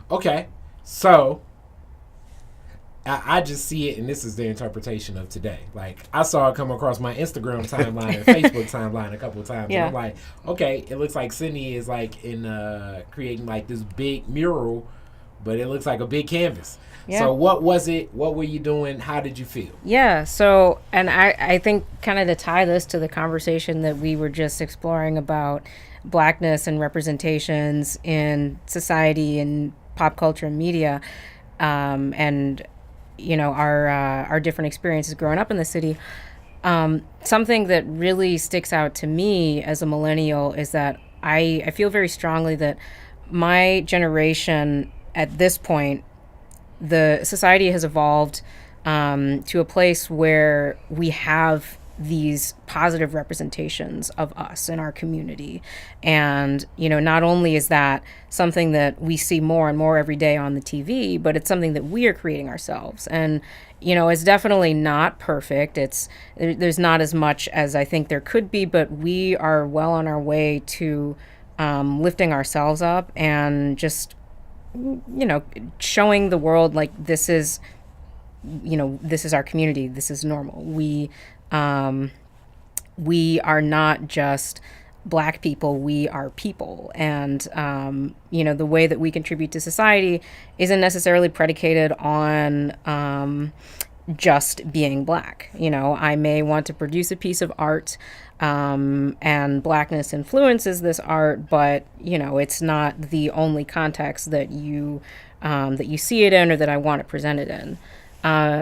Okay. So I just see it, and this is the interpretation of today. Like, I saw it come across my Instagram timeline and Facebook timeline a couple of times, and Yeah. I'm like, okay, it looks like Cydney is like in creating like this big mural, but it looks like a big canvas. Yeah. So what was it? What were you doing? How did you feel? Yeah. So, and I think kind of to tie this to the conversation that we were just exploring about blackness and representations in society and pop culture and media, and our different experiences growing up in the city. Something that really sticks out to me as a millennial is that I feel very strongly that my generation at this point, the society has evolved to a place where we have these positive representations of us in our community. And, not only is that something that we see more and more every day on the TV, but it's something that we are creating ourselves. And, it's definitely not perfect. There's not as much as I think there could be, but we are well on our way to lifting ourselves up and just showing the world like this is our community, this is normal. We are not just black people, we are people. And the way that we contribute to society isn't necessarily predicated on just being black. I may want to produce a piece of art, and blackness influences this art, but it's not the only context that you see it in or that I want to present it in.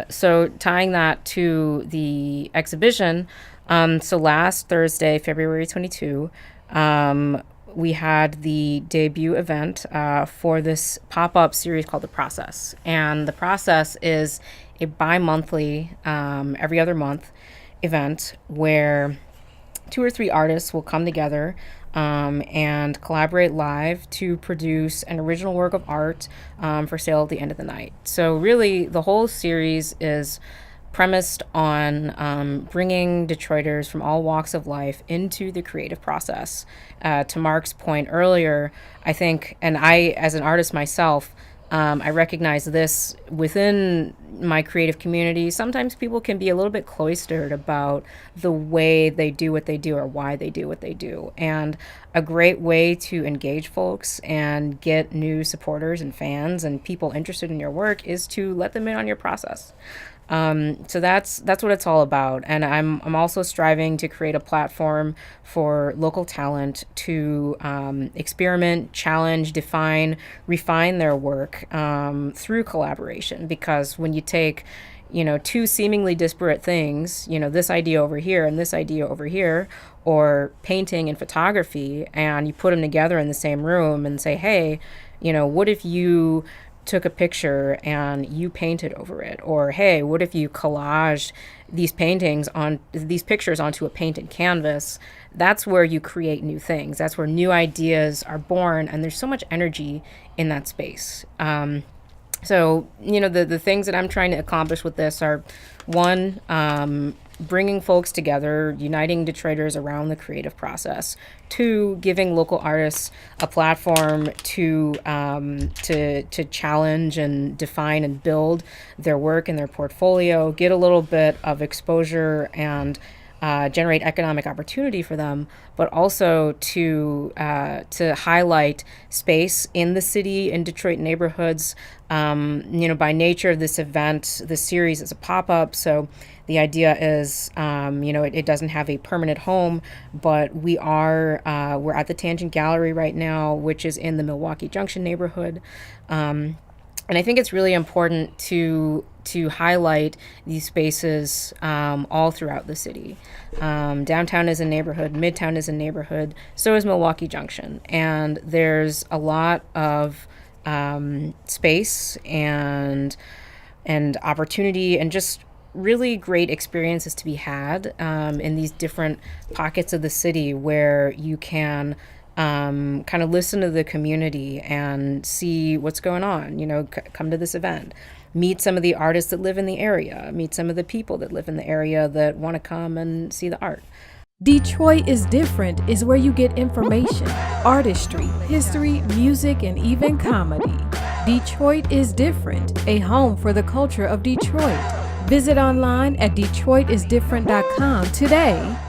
So tying that to the exhibition, so last Thursday, February 22, we had the debut event for this pop-up series called The Process. And The Process is a bi-monthly, every other month event where 2 or 3 artists will come together and collaborate live to produce an original work of art for sale at the end of the night. So really, the whole series is premised on bringing Detroiters from all walks of life into the creative process. To Mark's point earlier, I think, and I, as an artist myself, I recognize this within my creative community. Sometimes people can be a little bit cloistered about the way they do what they do or why they do what they do. And a great way to engage folks and get new supporters and fans and people interested in your work is to let them in on your process. So that's what it's all about, and I'm also striving to create a platform for local talent to experiment, challenge, define, refine their work through collaboration. Because when you take two seemingly disparate things, this idea over here and this idea over here, or painting and photography, and you put them together in the same room and say, hey, what if you took a picture and you painted over it? Or hey, what if you collaged these pictures onto a painted canvas? That's where you create new things. That's where new ideas are born, and there's so much energy in that space. So the things that I'm trying to accomplish with this are, one, bringing folks together, uniting Detroiters around the creative process. 2, giving local artists a platform to challenge and define and build their work and their portfolio, get a little bit of exposure and generate economic opportunity for them, but also to highlight space in the city, in Detroit neighborhoods. By nature of this event, this series is a pop-up, so the idea is, it doesn't have a permanent home, but we're at the Tangent Gallery right now, which is in the Milwaukee Junction neighborhood. And I think it's really important to highlight these spaces all throughout the city. Downtown is a neighborhood, Midtown is a neighborhood, so is Milwaukee Junction. And there's a lot of space and opportunity and just really great experiences to be had in these different pockets of the city where you can kind of listen to the community and see what's going on. Come to this event, meet some of the artists that live in the area, meet some of the people that live in the area that want to come and see the art. Detroit is Different is where you get information, artistry, history, music, and even comedy. Detroit is Different, a home for the culture of Detroit. Visit online at DetroitisDifferent.com today.